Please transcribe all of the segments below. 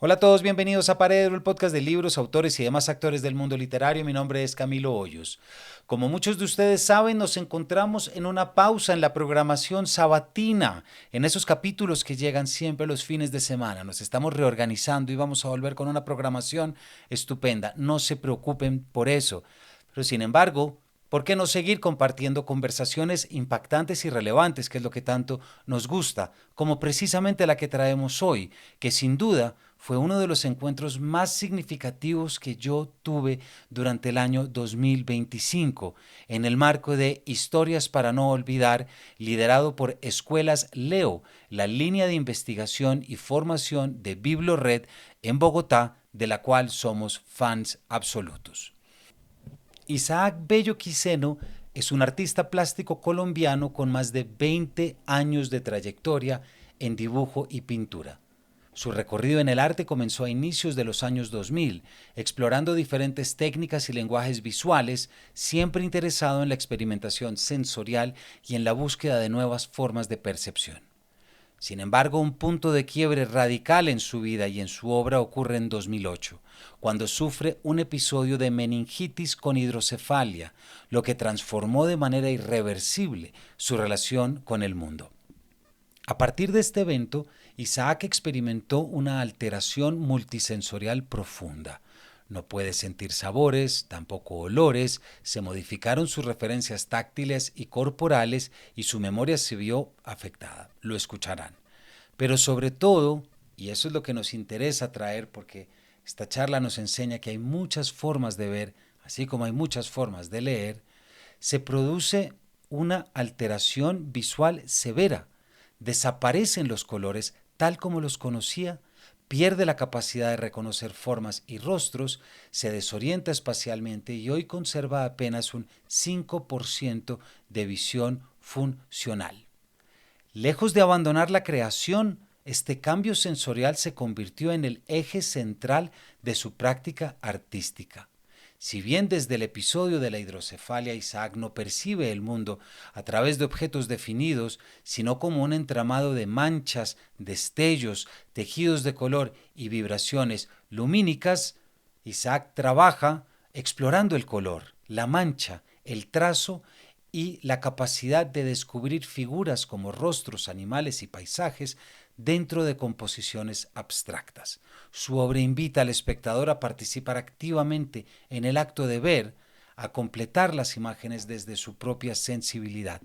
Hola a todos, bienvenidos a Paredro, el podcast de libros, autores y demás actores del mundo literario. Mi nombre es Camilo Hoyos. Como muchos de ustedes saben, nos encontramos en una pausa en la programación sabatina, en esos capítulos que llegan siempre los fines de semana. Nos estamos reorganizando y vamos a volver con una programación estupenda. No se preocupen por eso. Pero sin embargo, ¿por qué no seguir compartiendo conversaciones impactantes y relevantes, que es lo que tanto nos gusta, como precisamente la que traemos hoy, que sin duda fue uno de los encuentros más significativos que yo tuve durante el año 2025, en el marco de Historias para no olvidar, liderado por Escuelas Leo, la línea de investigación y formación de BibloRed en Bogotá, de la cual somos fans absolutos. Isaac Bello Quiseno es un artista plástico colombiano con más de 20 años de trayectoria en dibujo y pintura. Su recorrido en el arte comenzó a inicios de los años 2000, explorando diferentes técnicas y lenguajes visuales, siempre interesado en la experimentación sensorial y en la búsqueda de nuevas formas de percepción. Sin embargo, un punto de quiebre radical en su vida y en su obra ocurre en 2008, cuando sufre un episodio de meningitis con hidrocefalia, lo que transformó de manera irreversible su relación con el mundo. A partir de este evento, Isaac experimentó una alteración multisensorial profunda. No puede sentir sabores, tampoco olores, se modificaron sus referencias táctiles y corporales y su memoria se vio afectada. Lo escucharán. Pero sobre todo, y eso es lo que nos interesa traer porque esta charla nos enseña que hay muchas formas de ver, así como hay muchas formas de leer, se produce una alteración visual severa. Desaparecen los colores tal como los conocía, pierde la capacidad de reconocer formas y rostros, se desorienta espacialmente y hoy conserva apenas un 5% de visión funcional. Lejos de abandonar la creación, este cambio sensorial se convirtió en el eje central de su práctica artística. Si bien desde el episodio de la hidrocefalia Isaac no percibe el mundo a través de objetos definidos, sino como un entramado de manchas, destellos, tejidos de color y vibraciones lumínicas, Isaac trabaja explorando el color, la mancha, el trazo y la capacidad de descubrir figuras como rostros, animales y paisajes dentro de composiciones abstractas. Su obra invita al espectador a participar activamente en el acto de ver, a completar las imágenes desde su propia sensibilidad.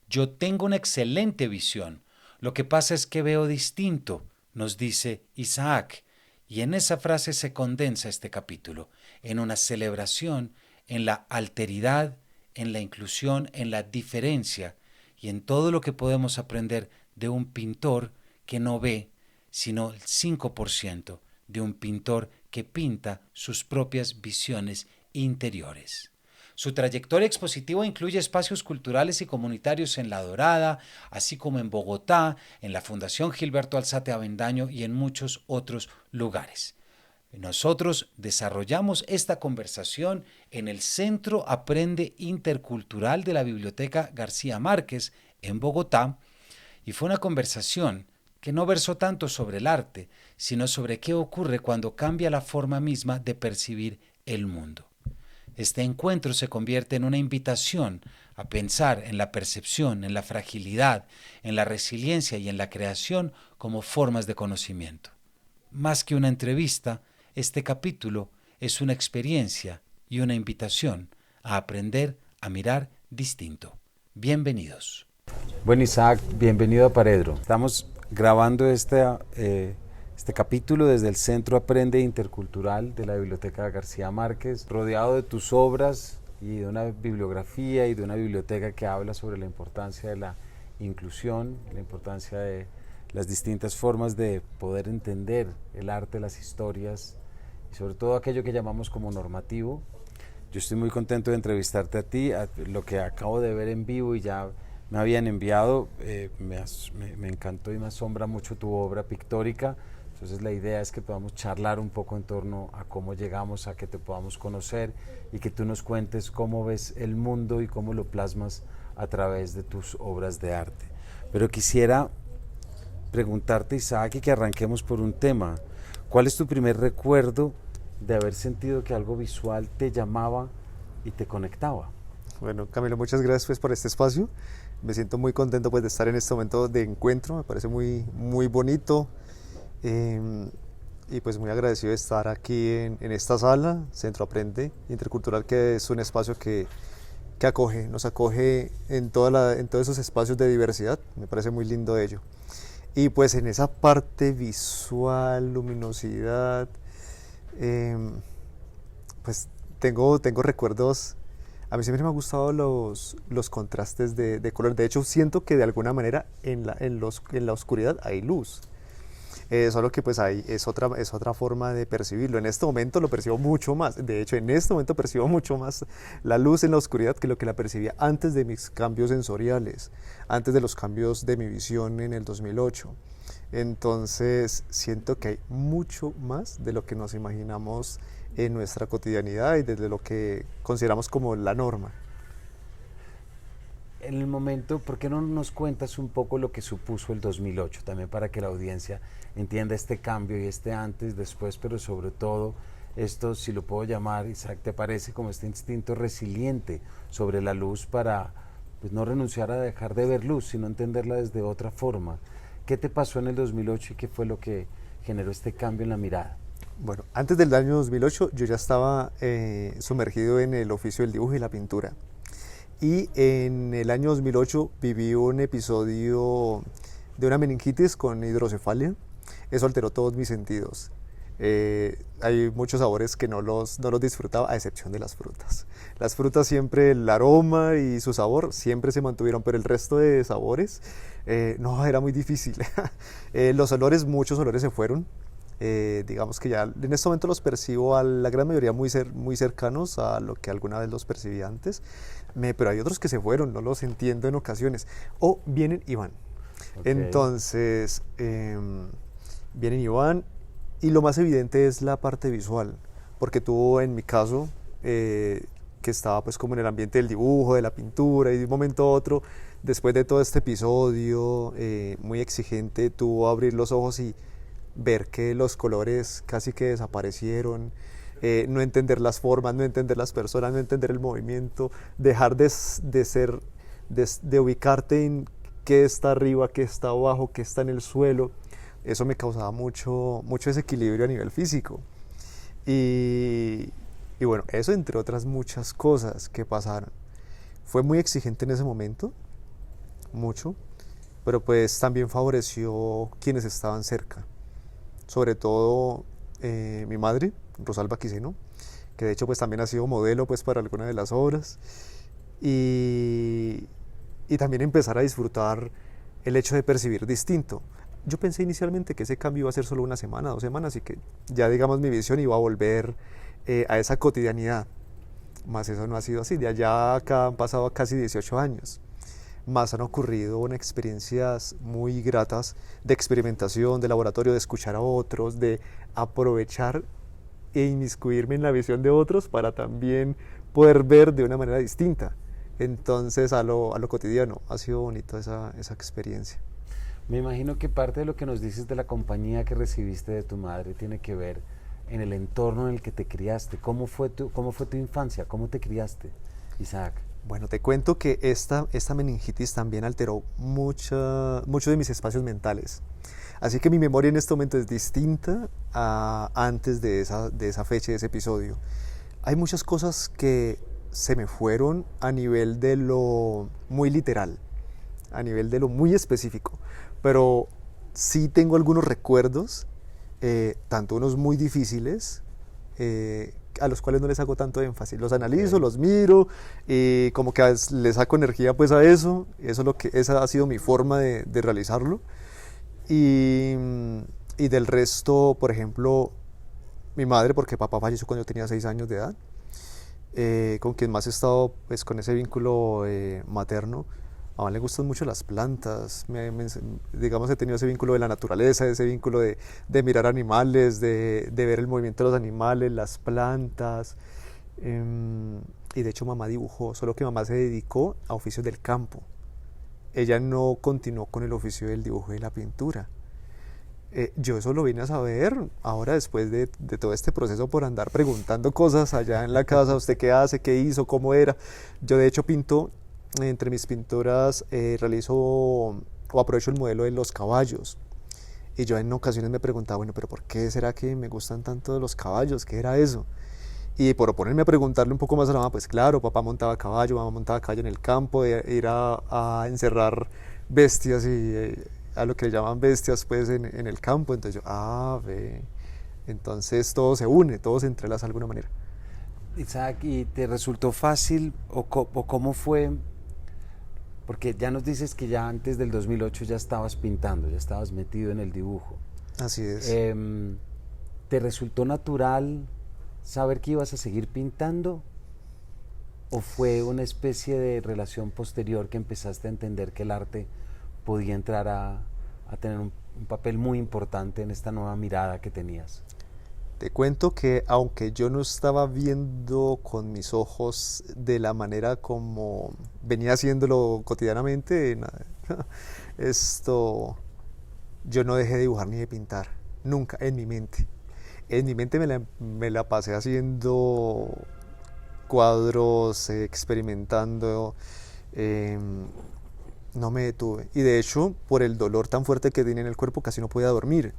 Yo tengo una excelente visión, lo que pasa es que veo distinto, nos dice Isaac, y en esa frase se condensa este capítulo, en una celebración, en la alteridad, en la inclusión, en la diferencia y en todo lo que podemos aprender de un pintor que no ve, sino el 5% de un pintor que pinta sus propias visiones interiores. Su trayectoria expositiva incluye espacios culturales y comunitarios en La Dorada, así como en Bogotá, en la Fundación Gilberto Alzate Avendaño y en muchos otros lugares. Nosotros desarrollamos esta conversación en el Centro Aprende Intercultural de la Biblioteca García Márquez en Bogotá y fue una conversación que no versó tanto sobre el arte, sino sobre qué ocurre cuando cambia la forma misma de percibir el mundo. Este encuentro se convierte en una invitación a pensar en la percepción, en la fragilidad, en la resiliencia y en la creación como formas de conocimiento. Más que una entrevista, este capítulo es una experiencia y una invitación a aprender a mirar distinto. Bienvenidos. Bueno, Isaac, bienvenido a Paredro. Estamos grabando este capítulo desde el Centro Aprende Intercultural de la Biblioteca García Márquez, rodeado de tus obras y de una bibliografía y de una biblioteca que habla sobre la importancia de la inclusión, la importancia de las distintas formas de poder entender el arte, las historias y sobre todo aquello que llamamos como normativo. Yo estoy muy contento de entrevistarte a ti, a lo que acabo de ver en vivo y ya me habían enviado, me encantó y me asombra mucho tu obra pictórica. Entonces la idea es que podamos charlar un poco en torno a cómo llegamos a que te podamos conocer y que tú nos cuentes cómo ves el mundo y cómo lo plasmas a través de tus obras de arte. Pero quisiera preguntarte, Isaac, y que arranquemos por un tema. ¿Cuál es tu primer recuerdo de haber sentido que algo visual te llamaba y te conectaba? Bueno, Camilo, muchas gracias pues, por este espacio. Me siento muy contento pues, de estar en este momento de encuentro, me parece muy bonito y pues muy agradecido de estar aquí en esta sala, Centro Aprende Intercultural, que es un espacio que acoge, nos acoge en todos esos espacios de diversidad, me parece muy lindo ello. Y pues en esa parte visual, luminosidad, pues tengo recuerdos. A mí siempre me han gustado los contrastes de color. De hecho, siento que de alguna manera en la oscuridad hay luz. Solo que pues ahí es otra forma de percibirlo. En este momento lo percibo mucho más. De hecho, en este momento percibo mucho más la luz en la oscuridad que lo que la percibía antes de mis cambios sensoriales, antes de los cambios de mi visión en el 2008. Entonces, siento que hay mucho más de lo que nos imaginamos en nuestra cotidianidad y desde lo que consideramos como la norma. En el momento, ¿por qué no nos cuentas un poco lo que supuso el 2008? También para que la audiencia entienda este cambio y este antes, después, pero sobre todo esto, si lo puedo llamar, Isaac, ¿te parece como este instinto resiliente sobre la luz para pues, no renunciar a dejar de ver luz, sino entenderla desde otra forma? ¿Qué te pasó en el 2008 y qué fue lo que generó este cambio en la mirada? Bueno, antes del año 2008 yo ya estaba sumergido en el oficio del dibujo y la pintura. Y en el año 2008 viví un episodio de una meningitis con hidrocefalia. Eso alteró todos mis sentidos. Hay muchos sabores que no los disfrutaba, a excepción de las frutas. Las frutas siempre, el aroma y su sabor siempre se mantuvieron, pero el resto de sabores, no, era muy difícil. Los olores, muchos olores se fueron. Digamos que ya en este momento los percibo a la gran mayoría muy cercanos a lo que alguna vez los percibí antes, pero hay otros que se fueron, no los entiendo en ocasiones, o vienen y van. Okay. Entonces, vienen y van, y lo más evidente es la parte visual, porque tú en mi caso, que estaba pues como en el ambiente del dibujo, de la pintura, y de un momento a otro, después de todo este episodio muy exigente, tuvo abrir los ojos y ver que los colores casi que desaparecieron, no entender las formas, no entender las personas, no entender el movimiento, dejar de ubicarte en qué está arriba, qué está abajo, qué está en el suelo. Eso me causaba mucho desequilibrio a nivel físico. Y bueno, eso entre otras muchas cosas que pasaron. Fue muy exigente en ese momento, mucho, pero pues también favoreció quienes estaban cerca. Sobre todo mi madre, Rosalba Quiseno, que de hecho pues también ha sido modelo pues para algunas de las obras, y también empezar a disfrutar el hecho de percibir distinto. Yo pensé inicialmente que ese cambio iba a ser solo una semana, 2 semanas, y que ya digamos mi visión iba a volver a esa cotidianidad, más eso no ha sido así. De allá acá han pasado casi 18 años. Más han ocurrido experiencias muy gratas de experimentación, de laboratorio, de escuchar a otros, de aprovechar e inmiscuirme en la visión de otros para también poder ver de una manera distinta. Entonces a lo cotidiano ha sido bonito esa experiencia. Me imagino que parte de lo que nos dices de la compañía que recibiste de tu madre tiene que ver en el entorno en el que te criaste. ¿Cómo fue tu infancia? ¿Cómo te criaste, Isaac? Bueno, te cuento que esta meningitis también alteró muchos de mis espacios mentales. Así que mi memoria en este momento es distinta a antes de esa fecha, de ese episodio. Hay muchas cosas que se me fueron a nivel de lo muy literal, a nivel de lo muy específico. Pero sí tengo algunos recuerdos, tanto unos muy difíciles, a los cuales no les hago tanto énfasis. Los analizo, los miro y como que les saco energía pues a eso. Esa ha sido mi forma de realizarlo. Y del resto, por ejemplo, mi madre, porque papá falleció cuando yo tenía 6 años de edad, con quien más he estado pues con ese vínculo materno. A mamá le gustan mucho las plantas, digamos he tenido ese vínculo de la naturaleza, ese vínculo de mirar animales, de ver el movimiento de los animales, las plantas, y de hecho mamá dibujó, solo que mamá se dedicó a oficios del campo. Ella no continuó con el oficio del dibujo y la pintura, Yo eso lo vine a saber ahora después de todo este proceso por andar preguntando cosas allá en la casa, ¿usted qué hace? ¿Qué hizo? ¿Cómo era? Yo de hecho pinto, entre mis pinturas realizo o aprovecho el modelo de los caballos. Y yo en ocasiones me preguntaba, bueno, pero ¿por qué será que me gustan tanto los caballos? ¿Qué era eso? Y por ponerme a preguntarle un poco más a la mamá, pues claro, papá montaba caballo, mamá montaba caballo en el campo, ir a encerrar bestias y a lo que le llaman bestias pues en el campo. Entonces yo, ve, entonces todo se une, todo se entrelaza de alguna manera. Isaac, ¿y te resultó fácil o cómo fue? Porque ya nos dices que ya antes del 2008 ya estabas pintando, ya estabas metido en el dibujo. Así es. ¿Te resultó natural saber que ibas a seguir pintando? ¿O fue una especie de relación posterior que empezaste a entender que el arte podía entrar a tener un papel muy importante en esta nueva mirada que tenías? Te cuento que aunque yo no estaba viendo con mis ojos de la manera como venía haciéndolo cotidianamente, yo no dejé de dibujar ni de pintar, nunca, en mi mente. En mi mente me la pasé haciendo cuadros, experimentando, no me detuve. Y de hecho, por el dolor tan fuerte que tenía en el cuerpo, casi no podía dormir.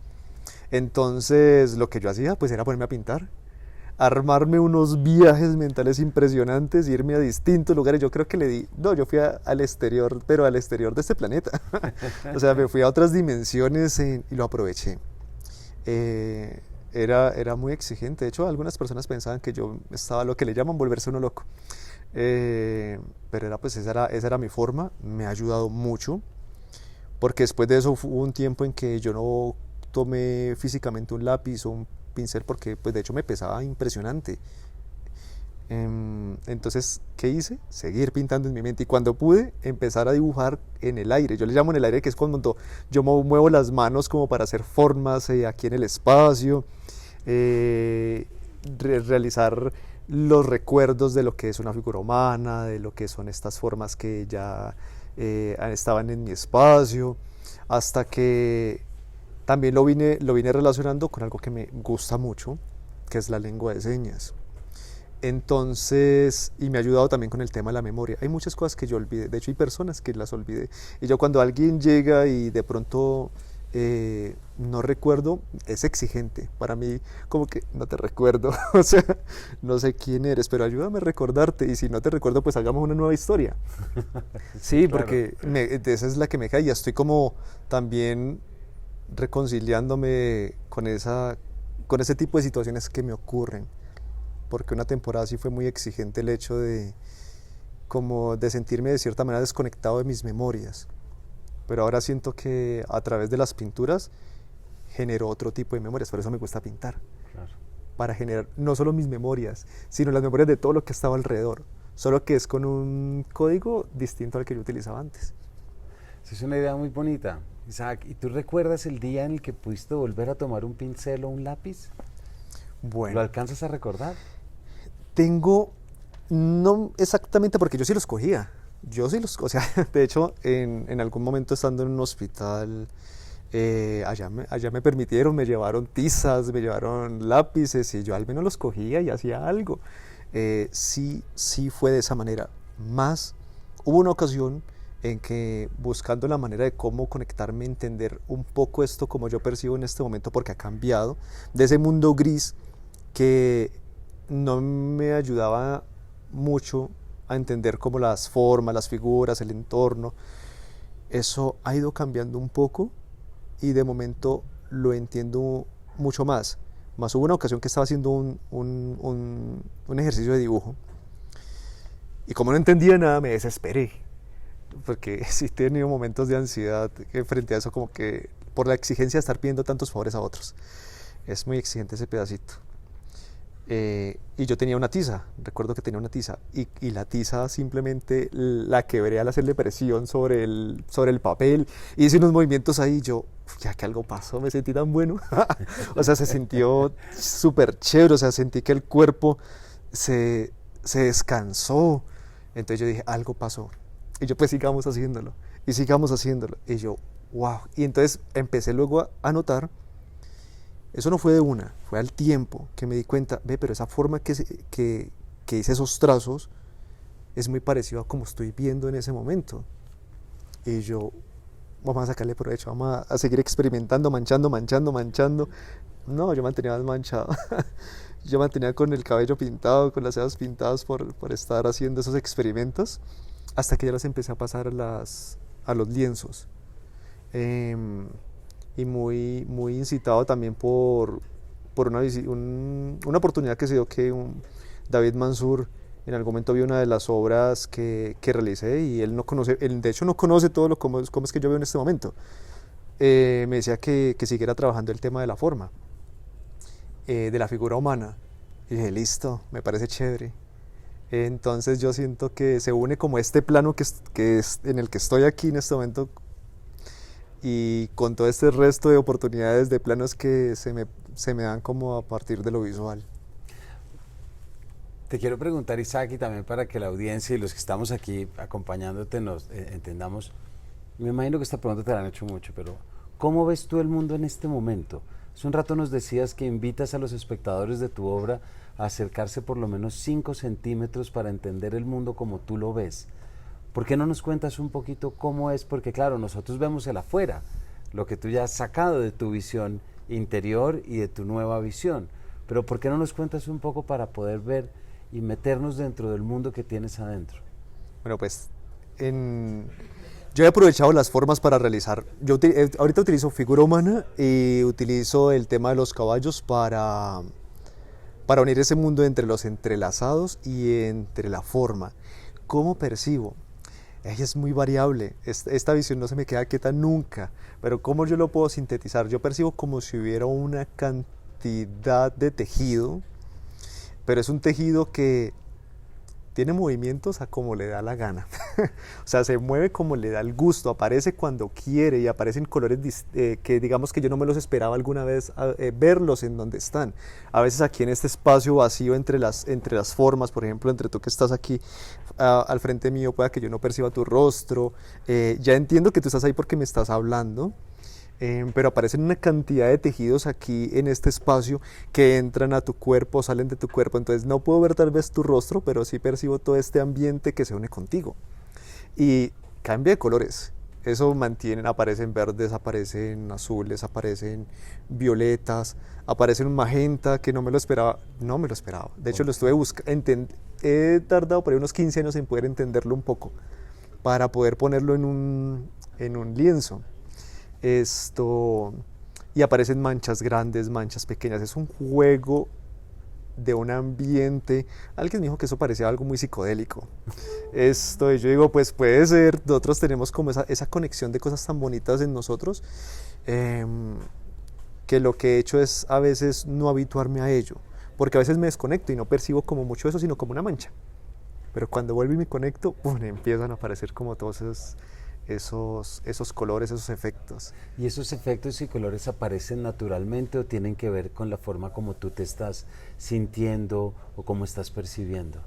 Entonces, lo que yo hacía, pues era ponerme a pintar, armarme unos viajes mentales impresionantes, irme a distintos lugares. Yo creo que yo fui al exterior, pero al exterior de este planeta. O sea, me fui a otras dimensiones y lo aproveché. Era muy exigente. De hecho, algunas personas pensaban que yo estaba lo que le llaman volverse uno loco. Pero esa era mi forma. Me ha ayudado mucho. Porque después de eso hubo un tiempo en que yo no tomé físicamente un lápiz o un pincel porque pues de hecho me pesaba impresionante. Entonces, ¿qué hice? Seguir pintando en mi mente y cuando pude empezar a dibujar en el aire. Yo le llamo en el aire, que es cuando yo muevo las manos como para hacer formas aquí en el espacio, realizar los recuerdos de lo que es una figura humana, de lo que son estas formas que ya estaban en mi espacio, hasta que también lo vine relacionando con algo que me gusta mucho, que es la lengua de señas. Entonces, y me ha ayudado también con el tema de la memoria. Hay muchas cosas que yo olvidé, de hecho hay personas que las olvidé. Y yo cuando alguien llega y de pronto no recuerdo, es exigente. Para mí, como que no te recuerdo, o sea, no sé quién eres, pero ayúdame a recordarte. Y si no te recuerdo, pues hagamos una nueva historia. Sí, claro. Porque esa es la que me cae. Ya estoy como también reconciliándome con ese tipo de situaciones que me ocurren, porque una temporada sí fue muy exigente el hecho de sentirme de cierta manera desconectado de mis memorias, pero ahora siento que a través de las pinturas genero otro tipo de memorias, por eso me gusta pintar, claro. Para generar no solo mis memorias, sino las memorias de todo lo que estaba alrededor, solo que es con un código distinto al que yo utilizaba antes. Es una idea muy bonita, Isaac. ¿Y tú recuerdas el día en el que pudiste volver a tomar un pincel o un lápiz? Bueno. ¿Lo alcanzas a recordar? No exactamente, porque yo sí los cogía. O sea, de hecho, en algún momento estando en un hospital, allá me permitieron, me llevaron tizas, me llevaron lápices y yo al menos los cogía y hacía algo. Sí fue de esa manera. Más, hubo una ocasión en que buscando la manera de cómo conectarme, entender un poco esto como yo percibo en este momento, porque ha cambiado, de ese mundo gris que no me ayudaba mucho a entender como las formas, las figuras, el entorno. Eso ha ido cambiando un poco y de momento lo entiendo mucho más. Más hubo una ocasión que estaba haciendo un ejercicio de dibujo y como no entendía nada me desesperé, porque sí he tenido momentos de ansiedad frente a eso, como que por la exigencia de estar pidiendo tantos favores a otros. Es muy exigente ese pedacito. Y yo tenía una tiza, recuerdo que tenía una tiza y la tiza simplemente la quebré al hacerle presión sobre el papel, hice unos movimientos ahí, yo, ya que algo pasó, me sentí tan bueno. O sea, se sintió súper chévere, o sea, sentí que el cuerpo se descansó. Entonces yo dije, algo pasó. Y yo, pues sigamos haciéndolo. Y yo, wow. Y entonces empecé luego a notar Eso no fue de una, fue al tiempo que me di cuenta, ve, pero esa forma que hice esos trazos es muy parecido a como estoy viendo en ese momento. Y yo, vamos a sacarle provecho, vamos a seguir experimentando, manchando, manchando, manchando. No, yo mantenía más manchado. Yo mantenía con el cabello pintado, con las cejas pintadas por estar haciendo esos experimentos, hasta que ya las empecé a pasar a los lienzos. Y muy incitado también por una oportunidad que se dio que David Mansur en algún momento vio una de las obras que realicé y él de hecho no conoce todo cómo es que yo veo en este momento. Me decía que siguiera trabajando el tema de la forma, de la figura humana. Y dije, listo, me parece chévere. Entonces yo siento que se une como este plano que es en el que estoy aquí en este momento y con todo este resto de oportunidades de planos que se me dan como a partir de lo visual. Te quiero preguntar, Isaac, y también para que la audiencia y los que estamos aquí acompañándote nos entendamos. Me imagino que esta pregunta te la han hecho mucho, pero ¿cómo ves tú el mundo en este momento? Hace un rato nos decías que invitas a los espectadores de tu obra a acercarse por lo menos 5 centímetros para entender el mundo como tú lo ves. ¿Por qué no nos cuentas un poquito cómo es? Porque claro, nosotros vemos el afuera, lo que tú ya has sacado de tu visión interior y de tu nueva visión. Pero ¿por qué no nos cuentas un poco para poder ver y meternos dentro del mundo que tienes adentro? Bueno, pues yo he aprovechado las formas para realizar. Ahorita utilizo figura humana y utilizo el tema de los caballos para unir ese mundo entre los entrelazados y entre la forma. ¿Cómo percibo? Ella es muy variable, esta visión no se me queda quieta nunca, pero ¿cómo yo lo puedo sintetizar? Yo percibo como si hubiera una cantidad de tejido, pero es un tejido que tiene movimientos a como le da la gana. O sea, se mueve como le da el gusto, aparece cuando quiere y aparecen colores que digamos que yo no me los esperaba alguna vez verlos en donde están. A veces aquí en este espacio vacío entre las formas, por ejemplo, entre tú que estás aquí al frente mío, pueda que yo no perciba tu rostro. Ya entiendo que tú estás ahí porque me estás hablando. Pero aparecen una cantidad de tejidos aquí en este espacio que entran a tu cuerpo, salen de tu cuerpo, entonces no puedo ver tal vez tu rostro, pero sí percibo todo este ambiente que se une contigo y cambia de colores. Eso aparecen verdes, aparecen azules, aparecen violetas, aparecen un magenta que no me lo esperaba. De hecho lo estuve buscando, he tardado por ahí unos 15 años en poder entenderlo un poco para poder ponerlo en un lienzo. Y aparecen manchas grandes, manchas pequeñas. Es un juego de un ambiente. Alguien me dijo que eso parecía algo muy psicodélico. Y yo digo, pues puede ser. Nosotros tenemos como esa conexión de cosas tan bonitas en nosotros, que lo que he hecho es a veces no habituarme a ello, porque a veces me desconecto y no percibo como mucho eso, sino como una mancha. Pero cuando vuelvo y me conecto, ¡pum!, empiezan a aparecer como todos esos colores, esos efectos. ¿Y esos efectos y colores aparecen naturalmente o tienen que ver con la forma como tú te estás sintiendo o cómo estás percibiendo?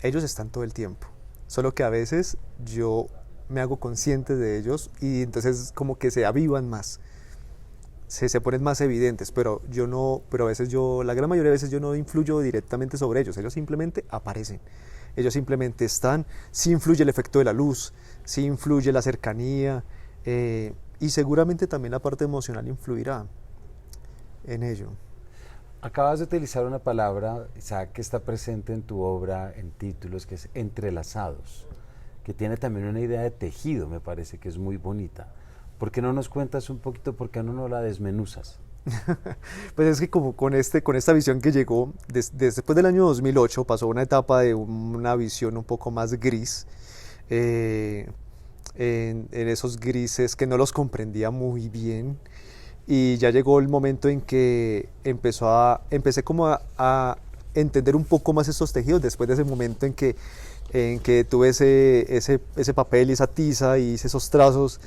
Ellos están todo el tiempo, solo que a veces yo me hago consciente de ellos y entonces como que se avivan más, se ponen más evidentes, pero a veces la gran mayoría de veces yo no influyo directamente sobre ellos simplemente aparecen. Ellos simplemente están, sí influye el efecto de la luz, sí influye la cercanía, y seguramente también la parte emocional influirá en ello. Acabas de utilizar una palabra, Isaac, que está presente en tu obra, en títulos, que es entrelazados, que tiene también una idea de tejido, me parece que es muy bonita. ¿Por qué no nos cuentas un poquito, por qué no la desmenuzas? Pues es que como con esta visión que llegó, después del año 2008 pasó una etapa de una visión un poco más gris, en esos grises que no los comprendía muy bien, y ya llegó el momento en que empecé como a entender un poco más estos tejidos, después de ese momento en que tuve ese papel y esa tiza y hice esos trazos.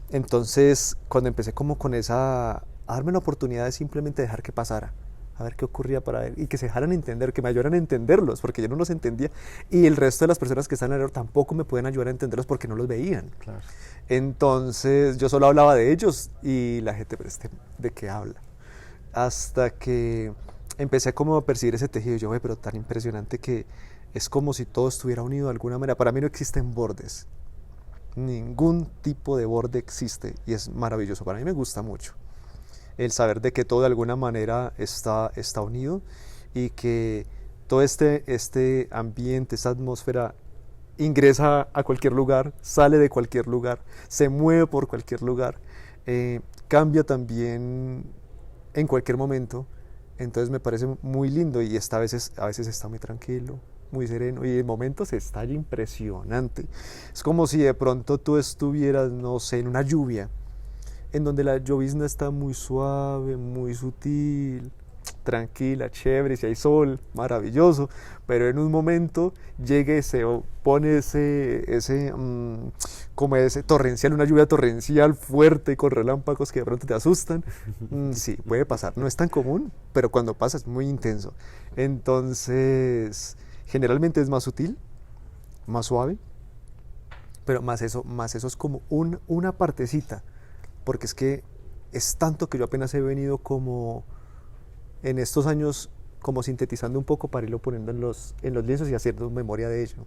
Entonces cuando empecé como a darme la oportunidad de simplemente dejar que pasara, a ver qué ocurría para ver, y que se dejaran entender, que me ayudaran a entenderlos, porque yo no los entendía, y el resto de las personas que están alrededor tampoco me pueden ayudar a entenderlos porque no los veían. Claro. Entonces yo solo hablaba de ellos y la gente, ¿de qué habla? hasta que empecé como a percibir ese tejido. Yo, pero tan impresionante que es como si todo estuviera unido de alguna manera. Para mí no existen bordes, ningún tipo de borde existe y es maravilloso. Para mí me gusta mucho el saber de que todo de alguna manera está unido y que todo este ambiente, esta atmósfera ingresa a cualquier lugar, sale de cualquier lugar, se mueve por cualquier lugar, cambia también en cualquier momento. Entonces me parece muy lindo y a veces está muy tranquilo, muy sereno y en momentos está impresionante. Es como si de pronto tú estuvieras, no sé, en una lluvia, en donde la llovizna está muy suave, muy sutil, tranquila, chévere, si hay sol, maravilloso, pero en un momento llega y se pone como ese torrencial, una lluvia torrencial fuerte con relámpagos que de pronto te asustan. Sí, puede pasar, no es tan común, pero cuando pasa es muy intenso. Entonces, generalmente es más sutil, más suave, pero más eso es como una partecita, porque es que es tanto que yo apenas he venido como en estos años como sintetizando un poco para irlo poniendo en los lienzos y haciendo memoria de ello.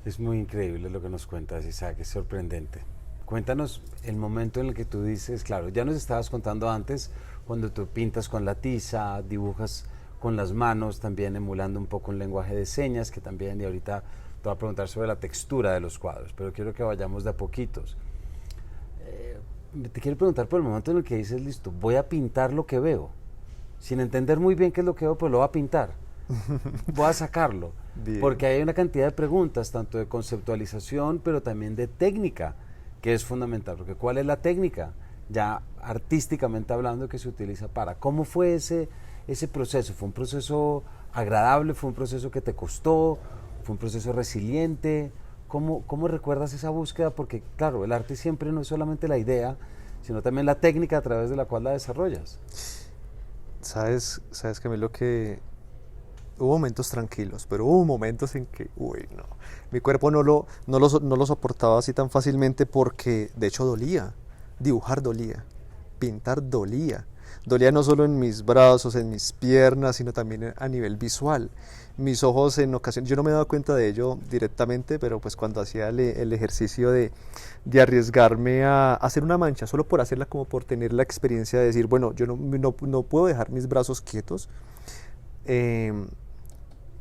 Es muy increíble lo que nos cuentas, Isaac, es sorprendente. Cuéntanos el momento en el que tú dices, claro, ya nos estabas contando antes, cuando tú pintas con la tiza, dibujas con las manos, también emulando un poco un lenguaje de señas, que también, y ahorita te voy a preguntar sobre la textura de los cuadros, pero quiero que vayamos de a poquitos. Te quiero preguntar por el momento en el que dices, listo, voy a pintar lo que veo, sin entender muy bien qué es lo que veo, pero lo voy a pintar, voy a sacarlo, Bien. porque hay una cantidad de preguntas, tanto de conceptualización, pero también de técnica, que es fundamental, porque ¿cuál es la técnica? Ya artísticamente hablando que se utiliza para, ¿cómo fue ese proceso? ¿Fue un proceso agradable? ¿Fue un proceso que te costó? ¿Fue un proceso resiliente? ¿Cómo recuerdas esa búsqueda? Porque claro, el arte siempre no es solamente la idea, sino también la técnica a través de la cual la desarrollas. Sabes Camilo, que hubo momentos tranquilos, pero hubo momentos en que, uy, no, mi cuerpo no lo soportaba así tan fácilmente porque de hecho dolía, dibujar dolía, pintar dolía. Dolía no solo en mis brazos, en mis piernas, sino también a nivel visual. Mis ojos en ocasiones, yo no me daba cuenta de ello directamente, pero pues cuando hacía el ejercicio de arriesgarme a hacer una mancha, solo por hacerla, como por tener la experiencia de decir, bueno, yo no puedo dejar mis brazos quietos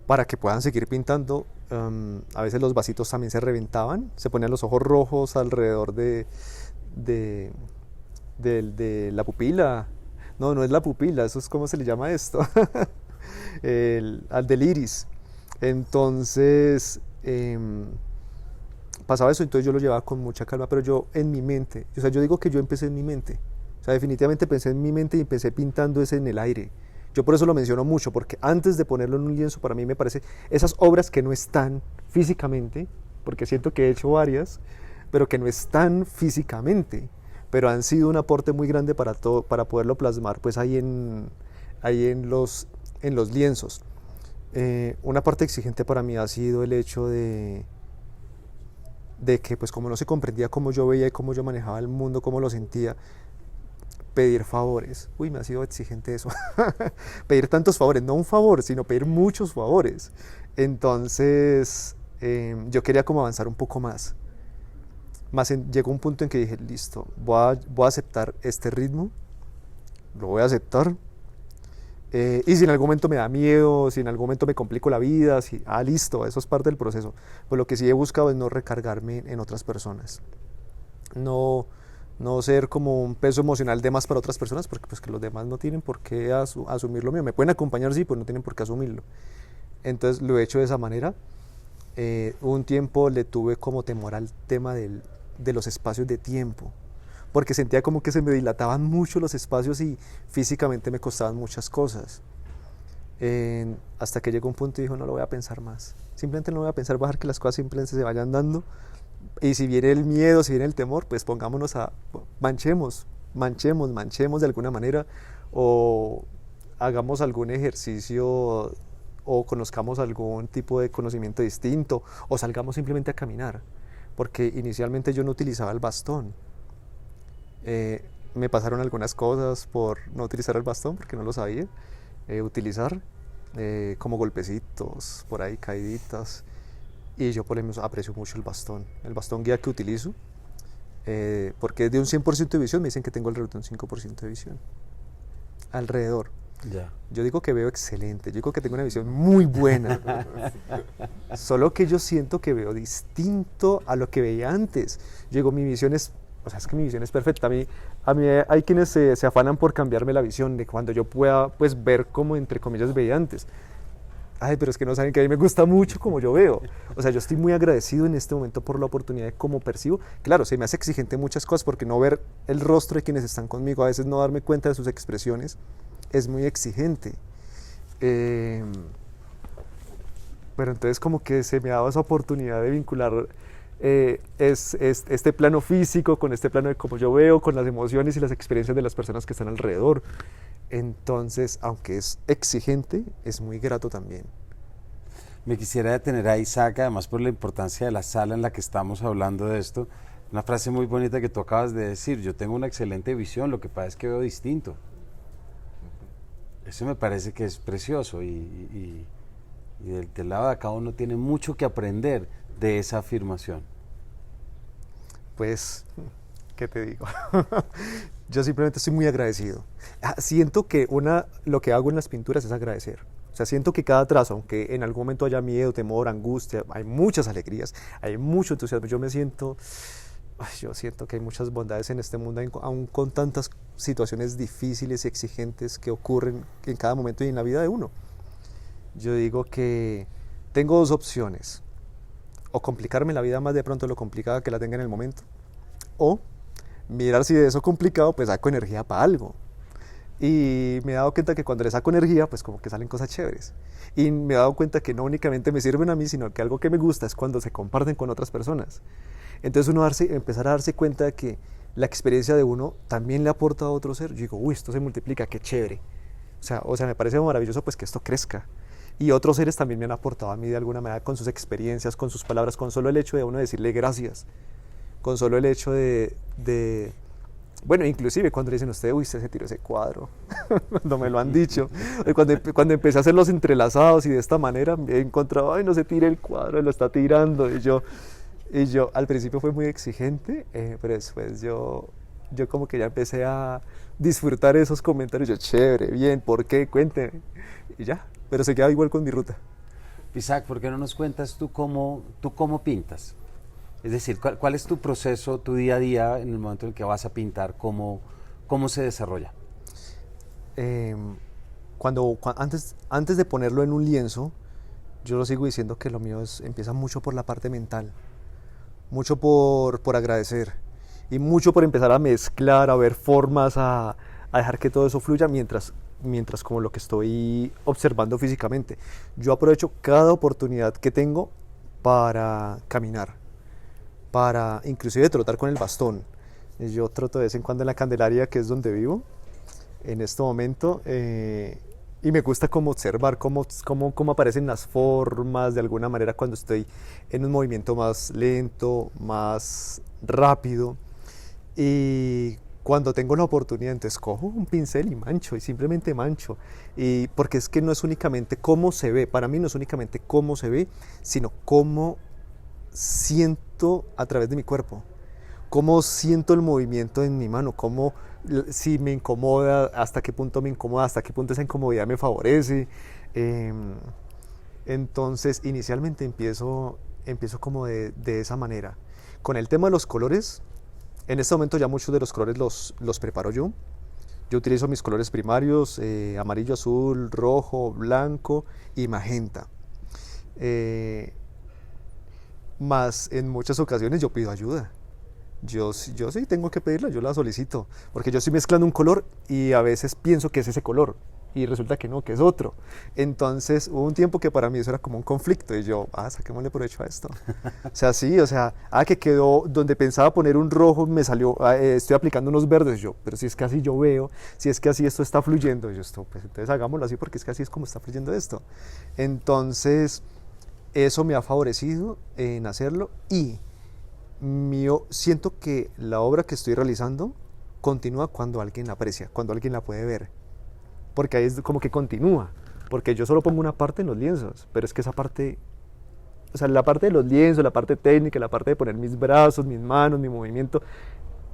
para que puedan seguir pintando. A veces los vasitos también se reventaban, se ponían los ojos rojos alrededor de la pupila. No, no es la pupila, eso es, ¿cómo se le llama esto? Al del iris. Entonces pasaba eso, entonces yo lo llevaba con mucha calma, pero yo en mi mente, o sea, yo digo que yo empecé en mi mente, o sea, definitivamente pensé en mi mente y empecé pintando ese en el aire. Yo por eso lo menciono mucho, porque antes de ponerlo en un lienzo, para mí me parece, esas obras que no están físicamente, porque siento que he hecho varias, pero que no están físicamente, pero han sido un aporte muy grande para poderlo plasmar pues ahí en los lienzos. Una parte exigente para mí ha sido el hecho de que pues como no se comprendía cómo yo veía y cómo yo manejaba el mundo, cómo lo sentía, pedir favores. Uy, me ha sido exigente eso. Pedir tantos favores, no un favor, sino pedir muchos favores. Entonces yo quería como avanzar un poco más. Llegó un punto en que dije, listo, voy a aceptar este ritmo, lo voy a aceptar. Y si en algún momento me da miedo, si en algún momento me complico la vida, listo, eso es parte del proceso. Pues lo que sí he buscado es no recargarme en otras personas. No ser como un peso emocional de más para otras personas, porque pues que los demás no tienen por qué asumir lo mío. Me pueden acompañar, sí, pero no tienen por qué asumirlo. Entonces lo he hecho de esa manera. Un tiempo le tuve como temor al tema de los espacios de tiempo, porque sentía como que se me dilataban mucho los espacios y físicamente me costaban muchas cosas. Hasta que llegó un punto y dijo, no lo voy a pensar más. Simplemente no lo voy a pensar, voy a dejar que las cosas simplemente se vayan dando. Y si viene el miedo, si viene el temor, pues pongámonos manchemos de alguna manera, o hagamos algún ejercicio, o conozcamos algún tipo de conocimiento distinto, o salgamos simplemente a caminar, porque inicialmente yo no utilizaba el bastón. me pasaron algunas cosas por no utilizar el bastón, porque no lo sabía utilizar, como golpecitos, por ahí caíditas. Y yo por ejemplo aprecio mucho el bastón guía que utilizo, porque es de un 100% de visión, me dicen que tengo alrededor de un 5% de visión. Alrededor. Ya. Yo digo que veo excelente, yo digo que tengo una visión muy buena. Solo que yo siento que veo distinto a lo que veía antes. Yo digo, mi visión es, o sea, es que mi visión es perfecta. A mí hay quienes se afanan por cambiarme la visión de cuando yo pueda pues ver como entre comillas veía antes. Ay, pero es que no saben que a mí me gusta mucho como yo veo. O sea, yo estoy muy agradecido en este momento por la oportunidad de cómo percibo. Claro, se me hace exigente muchas cosas porque no ver el rostro de quienes están conmigo, a veces no darme cuenta de sus expresiones, es muy exigente. Pero entonces como que se me ha dado esa oportunidad de vincular este plano físico con este plano de cómo yo veo, con las emociones y las experiencias de las personas que están alrededor. Entonces, aunque es exigente, es muy grato también. Me quisiera detener a Isaac, además por la importancia de la sala en la que estamos hablando de esto. Una frase muy bonita que tú acabas de decir: yo tengo una excelente visión, lo que pasa es que veo distinto. Eso me parece que es precioso y del lado de acá uno tiene mucho que aprender de esa afirmación. Pues, ¿qué te digo? Yo simplemente estoy muy agradecido. Siento que lo que hago en las pinturas es agradecer. O sea, siento que cada trazo, aunque en algún momento haya miedo, temor, angustia, hay muchas alegrías, hay mucho entusiasmo. Yo siento que hay muchas bondades en este mundo, aún con tantas situaciones difíciles y exigentes que ocurren en cada momento y en la vida de uno. Yo digo que tengo dos opciones: o complicarme la vida más de pronto de lo complicada que la tenga en el momento, o mirar si de eso complicado pues saco energía para algo. Y me he dado cuenta que cuando le saco energía pues como que salen cosas chéveres. Y me he dado cuenta que no únicamente me sirven a mí, sino que algo que me gusta es cuando se comparten con otras personas. Entonces empezar a darse cuenta de que la experiencia de uno también le aporta a otro ser. Yo digo, uy, esto se multiplica, qué chévere. O sea, me parece maravilloso pues que esto crezca. Y otros seres también me han aportado a mí de alguna manera con sus experiencias, con sus palabras, con solo el hecho de uno decirle gracias, con solo el hecho bueno, inclusive cuando le dicen a usted, uy, usted se tiró ese cuadro, cuando me lo han dicho, cuando empecé a hacer los entrelazados y de esta manera he encontrado, ay, no se tire el cuadro, lo está tirando, y yo al principio fue muy exigente, pero después yo como que ya empecé a disfrutar esos comentarios, yo, chévere, bien, ¿por qué? Cuénteme, y ya, pero se queda igual con mi ruta. Isaac, ¿por qué no nos cuentas tú cómo ¿Pintas? Es decir, ¿cuál es tu proceso, tu día a día en el momento en el que vas a pintar? ¿Cómo se desarrolla? Antes de ponerlo en un lienzo, yo lo sigo diciendo que lo mío empieza mucho por la parte mental, mucho por agradecer y mucho por empezar a mezclar, a ver formas, a dejar que todo eso fluya mientras como lo que estoy observando físicamente. Yo aprovecho cada oportunidad que tengo para caminar, para inclusive trotar con el bastón. Yo troto de vez en cuando en la Candelaria, que es donde vivo en este momento, y me gusta como observar cómo aparecen las formas de alguna manera cuando estoy en un movimiento más lento, más rápido. Y cuando tengo la oportunidad, entonces cojo un pincel y mancho, y simplemente mancho. Y porque es que no es únicamente cómo se ve, para mí no es únicamente cómo se ve, sino cómo siento a través de mi cuerpo, cómo siento el movimiento en mi mano, cómo, si me incomoda, hasta qué punto me incomoda, hasta qué punto esa incomodidad me favorece. Entonces inicialmente empiezo como de esa manera. Con el tema de los colores, en este momento ya muchos de los colores los preparo yo. Yo utilizo mis colores primarios, amarillo, azul, rojo, blanco y magenta. Más en muchas ocasiones yo pido ayuda. Yo sí tengo que pedirla, yo la solicito, porque yo estoy mezclando un color y a veces pienso que es ese color y resulta que no, que es otro. Entonces hubo un tiempo que para mí eso era como un conflicto y yo, saquémosle provecho a esto. O sea, sí, o sea, que quedó donde pensaba poner un rojo, me salió, estoy aplicando unos verdes, yo, pero si es que así yo veo, si es que así esto está fluyendo, pues entonces hagámoslo así porque es que así es como está fluyendo esto. Entonces eso me ha favorecido en hacerlo y siento que la obra que estoy realizando continúa cuando alguien la aprecia, cuando alguien la puede ver, porque ahí es como que continúa, porque yo solo pongo una parte en los lienzos, pero es que esa parte, o sea, la parte de los lienzos, la parte técnica, la parte de poner mis brazos, mis manos, mi movimiento,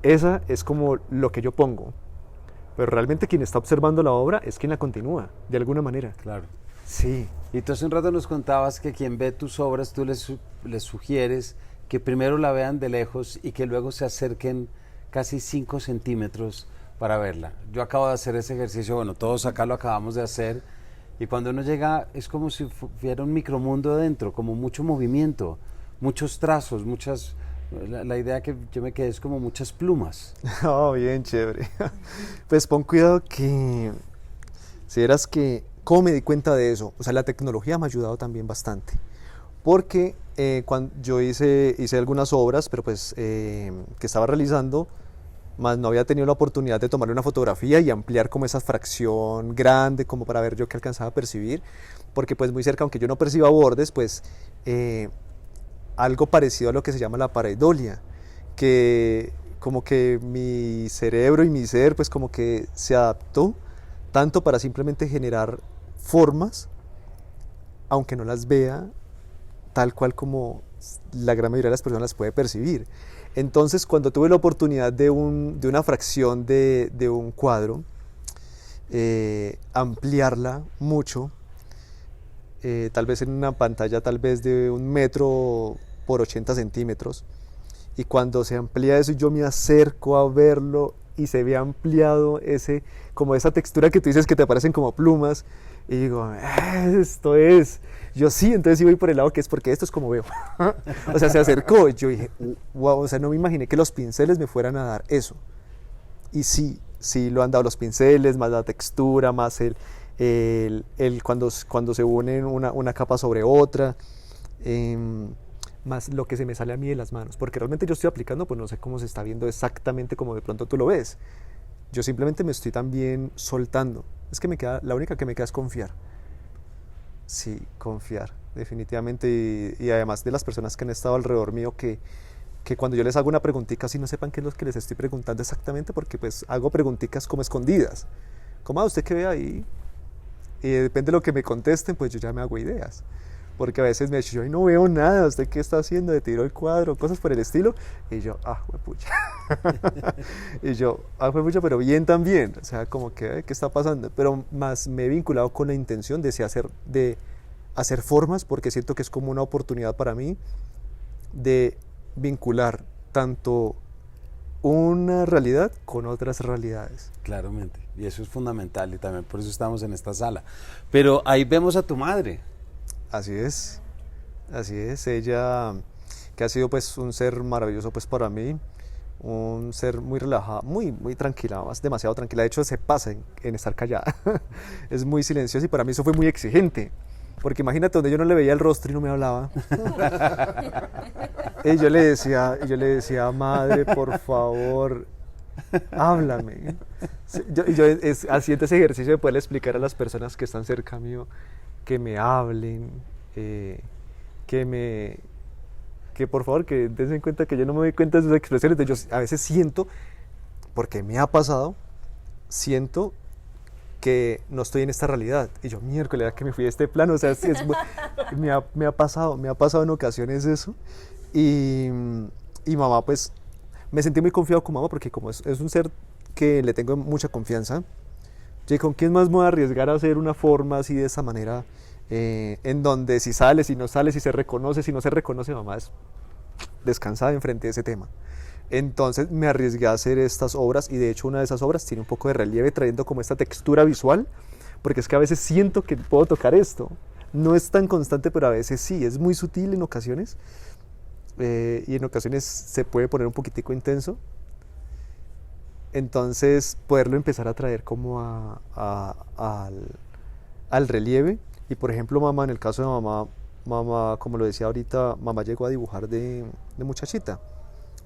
esa es como lo que yo pongo, pero realmente quien está observando la obra es quien la continúa, de alguna manera. Claro. Sí. Y tú hace un rato nos contabas que quien ve tus obras, tú les sugieres que primero la vean de lejos y que luego se acerquen casi 5 centímetros para verla. Yo acabo de hacer ese ejercicio, bueno, todos acá lo acabamos de hacer, y cuando uno llega es como si hubiera un micromundo dentro, como mucho movimiento, muchos trazos, muchas... La idea que yo me quedé es como muchas plumas. Oh, bien chévere. Pues pon cuidado que, si eras que, ¿cómo me di cuenta de eso? O sea, la tecnología me ha ayudado también bastante. Porque cuando yo hice algunas obras, pero pues que estaba realizando, más no había tenido la oportunidad de tomarle una fotografía y ampliar como esa fracción grande, como para ver yo qué alcanzaba a percibir. Porque pues muy cerca, aunque yo no perciba bordes, pues algo parecido a lo que se llama la pareidolia, que como que mi cerebro y mi ser pues como que se adaptó tanto para simplemente generar formas, aunque no las vea tal cual como la gran mayoría de las personas las puede percibir. Entonces, cuando tuve la oportunidad de una fracción de un cuadro, ampliarla mucho, tal vez en una pantalla tal vez de 1 metro por 80 centímetros, y cuando se amplía eso y yo me acerco a verlo y se ve ampliado como esa textura que tú dices que te parecen como plumas, y digo, esto es, yo sí, entonces sí voy por el lado que es porque esto es como veo. O sea, se acercó y yo dije, wow, o sea, no me imaginé que los pinceles me fueran a dar eso. Y sí lo han dado los pinceles, más la textura, más cuando se unen una capa sobre otra, más lo que se me sale a mí de las manos, porque realmente yo estoy aplicando, pues no sé cómo se está viendo exactamente como de pronto tú lo ves. Yo simplemente me estoy también soltando. Es que la única que me queda es confiar. Sí, confiar, definitivamente. Y además de las personas que han estado alrededor mío, que cuando yo les hago una preguntita, así no sepan qué es lo que les estoy preguntando exactamente, porque pues hago preguntitas como escondidas. Como, ¿usted qué ve ahí? Y depende de lo que me contesten, pues yo ya me hago ideas. Porque a veces me he dicho, yo no veo nada, ¿usted qué está haciendo? ¿Le tiró el cuadro? Cosas por el estilo. Y yo, huepucha. Y yo, huepucha, pero bien también. O sea, como que, ¿qué está pasando? Pero más me he vinculado con la intención de hacer formas, porque siento que es como una oportunidad para mí de vincular tanto una realidad con otras realidades. Claramente, y eso es fundamental, y también por eso estamos en esta sala. Pero ahí vemos a tu madre. Así es, ella que ha sido pues un ser maravilloso pues para mí, un ser muy relajado, muy tranquila, demasiado tranquila, de hecho se pasa en estar callada, es muy silenciosa, y para mí eso fue muy exigente, porque imagínate donde yo no le veía el rostro y no me hablaba, y yo le decía, madre, por favor, háblame. Yo haciendo ese ejercicio de poder explicar a las personas que están cerca mío, que me hablen, que por favor, que dense en cuenta que yo no me doy cuenta de sus expresiones. Yo a veces siento, porque me ha pasado, siento que no estoy en esta realidad. Y yo, miércoles, que me fui a este plano. O sea, me ha pasado en ocasiones eso. Y mamá, pues, me sentí muy confiado con mamá, porque como es un ser que le tengo mucha confianza, ¿con quién más me voy a arriesgar a hacer una forma así de esa manera? En donde si sale, si no sale, si se reconoce, si no se reconoce, mamá es descansada enfrente de ese tema. Entonces me arriesgué a hacer estas obras, y de hecho una de esas obras tiene un poco de relieve, trayendo como esta textura visual, porque es que a veces siento que puedo tocar esto. No es tan constante, pero a veces sí, es muy sutil en ocasiones, y en ocasiones se puede poner un poquitico intenso. Entonces poderlo empezar a traer como al relieve. Y por ejemplo, mamá, en el caso de mamá, como lo decía ahorita, mamá llegó a dibujar de muchachita,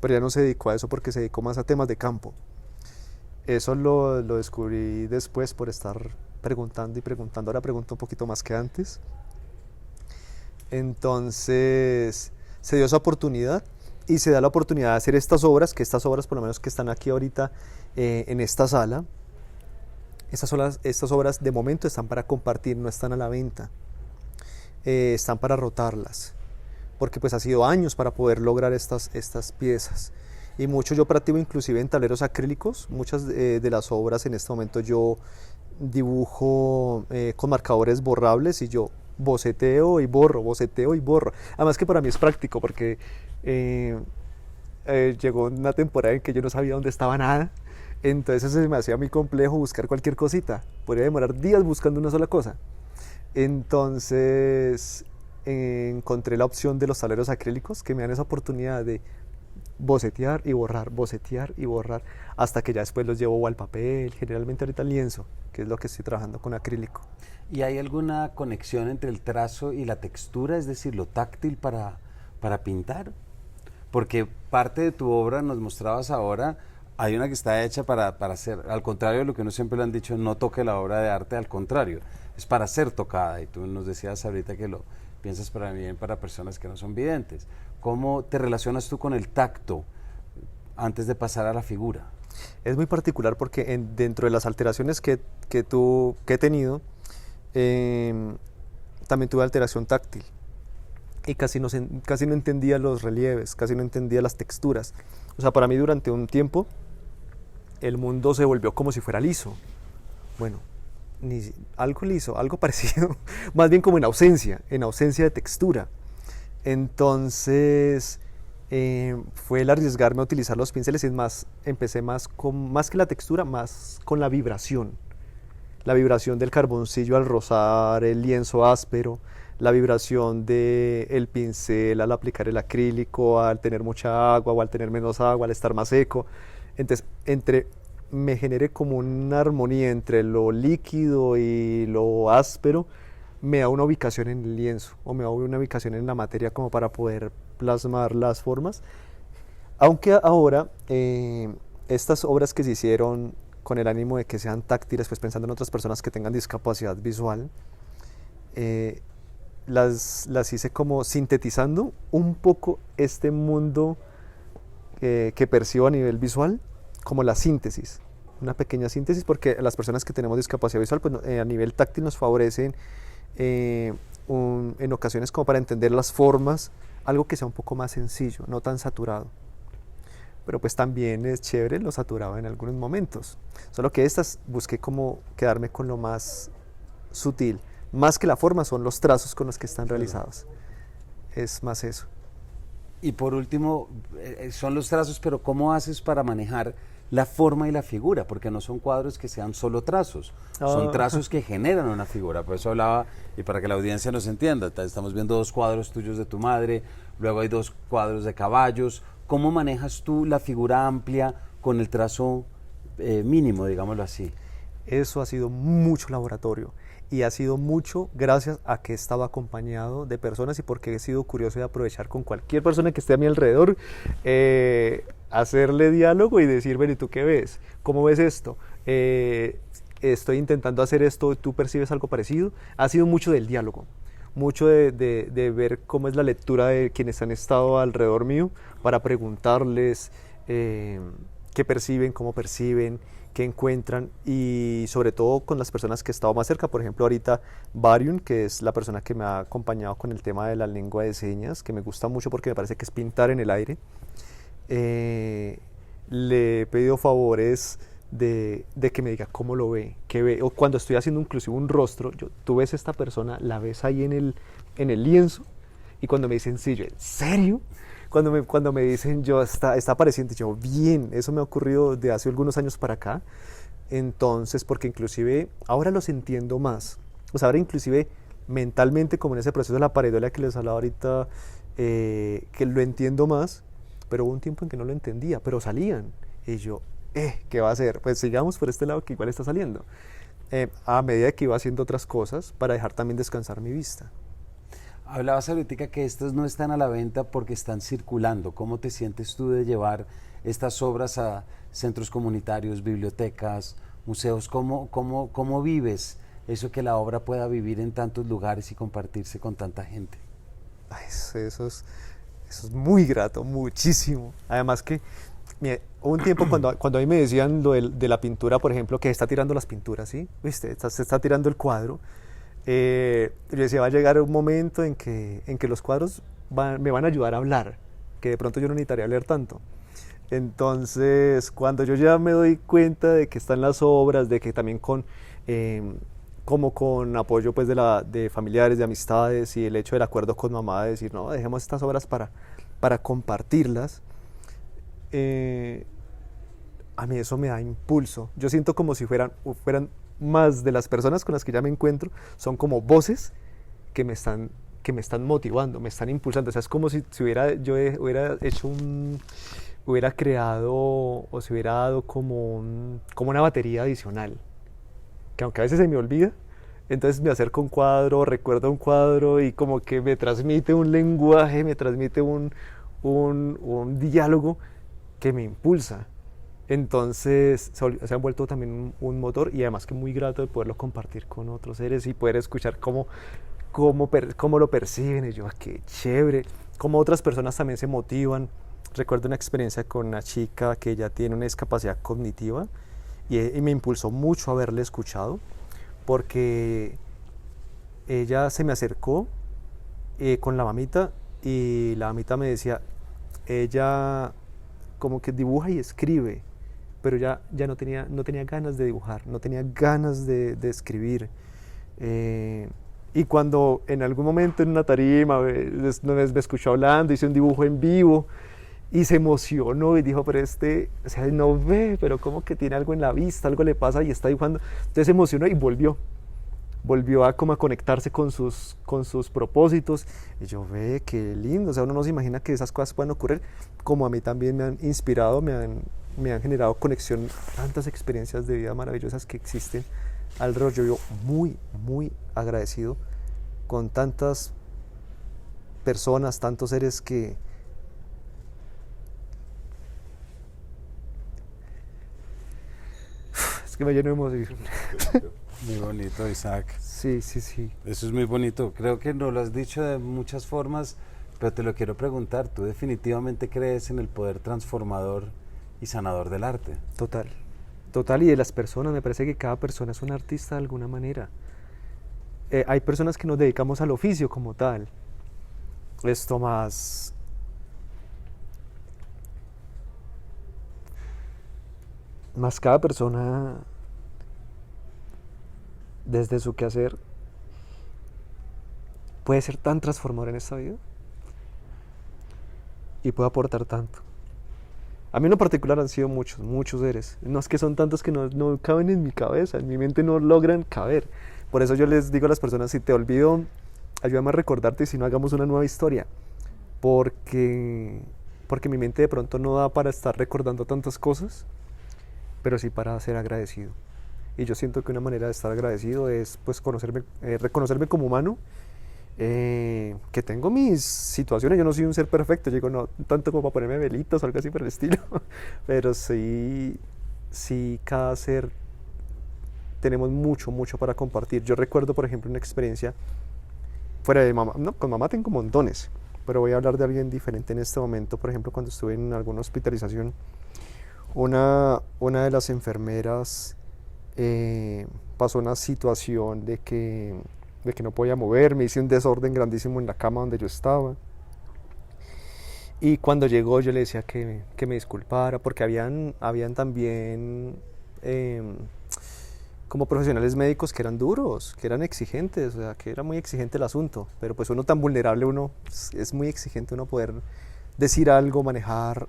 pero ya no se dedicó a eso porque se dedicó más a temas de campo. Eso lo descubrí después por estar preguntando y preguntando. Ahora pregunto un poquito más que antes. Entonces se dio esa oportunidad, y se da la oportunidad de hacer estas obras, que estas obras por lo menos que están aquí ahorita en esta sala, estas obras de momento están para compartir, no están a la venta, están para rotarlas, porque pues ha sido años para poder lograr estas piezas. Y mucho yo practico inclusive en tableros acrílicos, muchas de las obras en este momento yo dibujo con marcadores borrables y yo boceteo y borro. Además que para mí es práctico porque llegó una temporada en que yo no sabía dónde estaba nada, entonces se me hacía muy complejo buscar cualquier cosita, podría demorar días buscando una sola cosa. Entonces encontré la opción de los tableros acrílicos que me dan esa oportunidad de bocetear y borrar, hasta que ya después los llevo al papel, generalmente ahorita al lienzo, que es lo que estoy trabajando con acrílico. ¿Y hay alguna conexión entre el trazo y la textura, es decir, lo táctil para pintar? Porque parte de tu obra, nos mostrabas ahora, hay una que está hecha para hacer, al contrario de lo que uno siempre le han dicho, no toque la obra de arte, al contrario, es para ser tocada, y tú nos decías ahorita que lo piensas para personas que no son videntes. ¿Cómo te relacionas tú con el tacto antes de pasar a la figura? Es muy particular porque dentro de las alteraciones que he tenido, también tuve alteración táctil y casi no entendía los relieves, casi no entendía las texturas. O sea, para mí durante un tiempo el mundo se volvió como si fuera liso. Bueno, algo liso, algo parecido, más bien como en ausencia de textura. Entonces fue el arriesgarme a utilizar los pinceles y empecé más que la textura, más con la vibración del carboncillo al rozar el lienzo áspero, la vibración del pincel al aplicar el acrílico, al tener mucha agua o al tener menos agua, al estar más seco. Entonces me generé como una armonía entre lo líquido y lo áspero, me da una ubicación en el lienzo o me da una ubicación en la materia como para poder plasmar las formas. Aunque ahora estas obras que se hicieron con el ánimo de que sean táctiles, pues pensando en otras personas que tengan discapacidad visual, las hice como sintetizando un poco este mundo que percibo a nivel visual, como la síntesis, una pequeña síntesis, porque las personas que tenemos discapacidad visual pues, a nivel táctil nos favorecen en ocasiones como para entender las formas, algo que sea un poco más sencillo, no tan saturado. Pero pues también es chévere lo saturado en algunos momentos. Solo que busqué como quedarme con lo más sutil. Más que la forma son los trazos con los que están realizados. Es más eso. Y por último, son los trazos, pero ¿cómo haces para manejar la forma y la figura? Porque no son cuadros que sean solo trazos, son trazos que generan una figura. Por eso hablaba, y para que la audiencia nos entienda, estamos viendo 2 cuadros tuyos de tu madre, luego hay 2 cuadros de caballos. ¿Cómo manejas tú la figura amplia con el trazo mínimo, digámoslo así? Eso ha sido mucho laboratorio y ha sido mucho gracias a que he estado acompañado de personas y porque he sido curioso de aprovechar con cualquier persona que esté a mi alrededor, hacerle diálogo y decir, bueno, ¿y tú qué ves? ¿Cómo ves esto? Estoy intentando hacer esto, ¿tú percibes algo parecido? Ha sido mucho del diálogo. Mucho de ver cómo es la lectura de quienes han estado alrededor mío para preguntarles qué perciben, cómo perciben, qué encuentran y sobre todo con las personas que he estado más cerca. Por ejemplo, ahorita Variun, que es la persona que me ha acompañado con el tema de la lengua de señas, que me gusta mucho porque me parece que es pintar en el aire. Le he pedido favores de que me diga cómo lo ve, qué ve, o cuando estoy haciendo inclusive un rostro, tú ves a esta persona, la ves ahí en el lienzo, y cuando me dicen, sí, yo, ¿en serio? Cuando me dicen, está apareciendo, yo, bien, eso me ha ocurrido de hace algunos años para acá, entonces, porque inclusive ahora los entiendo más, o sea, ahora inclusive mentalmente, como en ese proceso de la pareidolia que les hablaba ahorita, que lo entiendo más, pero hubo un tiempo en que no lo entendía, pero salían, y yo, ¿qué va a hacer? Pues sigamos por este lado que igual está saliendo. A medida que iba haciendo otras cosas para dejar también descansar mi vista. Hablabas ahorita que estos no están a la venta porque están circulando. ¿Cómo te sientes tú de llevar estas obras a centros comunitarios, bibliotecas, museos? ¿Cómo vives eso que la obra pueda vivir en tantos lugares y compartirse con tanta gente? Ay, eso Eso es muy grato, muchísimo. Además que hubo un tiempo cuando a mí me decían lo de la pintura, por ejemplo, que está tirando las pinturas, ¿sí? ¿Viste? Se está tirando el cuadro. Yo decía, va a llegar un momento en que los cuadros me van a ayudar a hablar, que de pronto yo no necesitaría leer tanto. Entonces, cuando yo ya me doy cuenta de que están las obras, de que también como con apoyo pues de familiares, de amistades y el hecho del acuerdo con mamá de decir, no, dejemos estas obras para compartirlas, a mí eso me da impulso. Yo siento como si fueran más de las personas con las que ya me encuentro, son como voces que me están motivando, me están impulsando. O sea, es como si hubiera creado o se hubiera dado como una batería adicional, que aunque a veces se me olvida, entonces me acerco a un cuadro, recuerdo un cuadro y como que me transmite un lenguaje, me transmite un diálogo que me impulsa. Entonces se han vuelto también un motor, y además que muy grato de poderlo compartir con otros seres y poder escuchar cómo lo perciben. Y yo, qué chévere, cómo otras personas también se motivan. Recuerdo una experiencia con una chica que ya tiene una discapacidad cognitiva y me impulsó mucho haberle escuchado, porque ella se me acercó con la mamita, y la mamita me decía, ella como que dibuja y escribe, pero ya no tenía ganas de dibujar, no tenía ganas de escribir. Y cuando en algún momento en una tarima me escuchó hablando, hice un dibujo en vivo y se emocionó y dijo, pero o sea, no ve, pero como que tiene algo en la vista, algo le pasa y está dibujando. Entonces se emocionó y volvió a como a conectarse con sus propósitos. Y yo, ve, qué lindo. O sea, uno no se imagina que esas cosas puedan ocurrir, como a mí también me han inspirado, me han generado conexión, tantas experiencias de vida maravillosas que existen alrededor. Yo vivo muy, muy agradecido con tantas personas, tantos seres que es que me lleno de emoción. Muy bonito, Isaac. Sí, sí, sí. Eso es muy bonito. Creo que nos lo has dicho de muchas formas, pero te lo quiero preguntar. ¿Tú definitivamente crees en el poder transformador y sanador del arte? Total, y de las personas. Me parece que cada persona es un artista de alguna manera. Hay personas que nos dedicamos al oficio como tal. Esto más cada persona desde su quehacer puede ser tan transformador en esta vida y puede aportar tanto. A mí en lo particular han sido muchos seres. No, es que son tantos que no caben en mi cabeza, en mi mente no logran caber. Por eso yo les digo a las personas, si te olvido, ayúdame a recordarte, y si no, hagamos una nueva historia. Porque mi mente de pronto no da para estar recordando tantas cosas, pero sí para ser agradecido. Y yo siento que una manera de estar agradecido es pues reconocerme como humano, que tengo mis situaciones. Yo no soy un ser perfecto, llego no tanto como para ponerme velitas o algo así por el estilo, pero sí cada ser tenemos mucho para compartir. Yo recuerdo, por ejemplo, una experiencia fuera de mamá. No, con mamá tengo montones, pero voy a hablar de alguien diferente en este momento. Por ejemplo, cuando estuve en alguna hospitalización, una de las enfermeras pasó una situación de que no podía moverme, hice un desorden grandísimo en la cama donde yo estaba. Y cuando llegó yo le decía que me disculpara, porque habían también como profesionales médicos que eran duros, que eran exigentes, o sea, que era muy exigente el asunto. Pero pues uno tan vulnerable, es muy exigente uno poder decir algo, manejar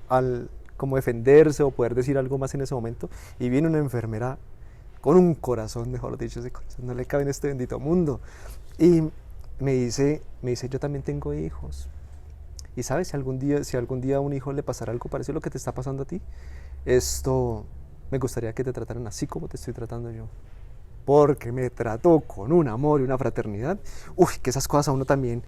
como defenderse o poder decir algo más en ese momento. Y viene una enfermera con un corazón, mejor dicho, ese corazón no le cabe en este bendito mundo. Y me dice, yo también tengo hijos. Y sabes, si algún día a un hijo le pasara algo parecido a lo que te está pasando a ti, me gustaría que te trataran así como te estoy tratando yo. Porque me trató con un amor y una fraternidad. Uy, que esas cosas a uno también